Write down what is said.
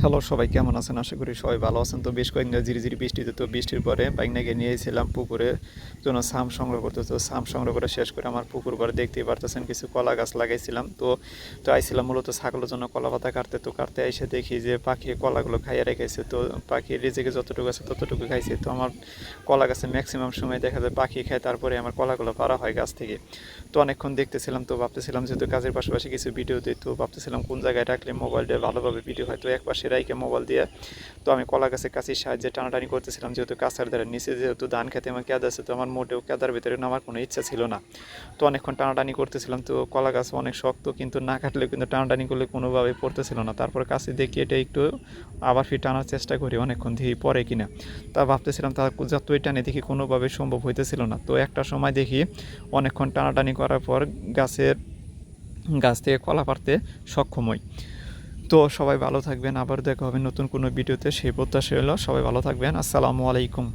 Hello, সবাই কেমন আছেন? আশা করি সবাই ভালো আছেন। তো বেশ কয়েকদিন ধরে ঝিরিঝিরি বৃষ্টি হতো। তো বৃষ্টির পরে বাইকনাকে নিয়েছিলাম পুকুরে জন্য সাম সংগ্রহ করতে। তো সাম সংগ্রহ করে শেষ করে আমার পুকুর পাড়ে দেখতেই পারতেছেন কিছু কলা গাছ লাগাইছিলাম। তো আইছিলাম মূলত ছাগলের জন্য কলা পাতা কাটতে। তো কাটতে এসে দেখি যে পাখি কলাগুলো খাইয়ে রেখেছে। তো পাখির রিজিকে যতটুকু আছে ততটুকু খাইছে। তো আমার কলা গাছে ম্যাক্সিমাম সময় দেখা যায় পাখি খায়, তারপরে আমার কলাগুলো পাড়া হয় গাছ থেকে। তো অনেকক্ষণ দেখতেছিলাম। তো ভাবতেছিলাম যেহেতু কাজের পাশাপাশি কিছু ভিডিও দিই, তো ভাবতেছিলাম কোন জায়গায় রাখলে মোবাইলটা ভালোভাবে ভিডিও হয়। তো এক পাশে রাইখে মোবাইল দিয়ে তো আমি কলা গাছের কাছের সাহায্যে টানাটানি করতেছিলাম, যেহেতু কাছার ধারে নিচে যেহেতু ধান খেতে আমার কেদা আছে, তো আমার মোটেও কেদার ভিতরে নামার কোনো ইচ্ছা ছিল না। তো অনেকক্ষণ টানাটানি করতেছিলাম। তো কলা গাছ অনেক শক্ত, কিন্তু না কাটলেও কিন্তু টানাটানি করলে কোনোভাবেই পড়তেছিল না। তারপর কাছে দেখি এটা একটু আবার ফির টানার চেষ্টা করি, অনেকক্ষণ দেখি পরে কিনা। তা ভাবতেছিলাম তা যতই টানে দেখি কোনোভাবে সম্ভব হইতেছিল না। তো একটা সময় দেখি অনেকক্ষণ টানাটানি করার পর গাছ থেকে কলা পাড়তে সক্ষম হই। তো সবাই ভালো থাকবেন, আবার দেখা হবে নতুন কোনো ভিডিওতে, সেই প্রত্যাশা হলো। সবাই ভালো থাকবেন। আসসালামু আলাইকুম।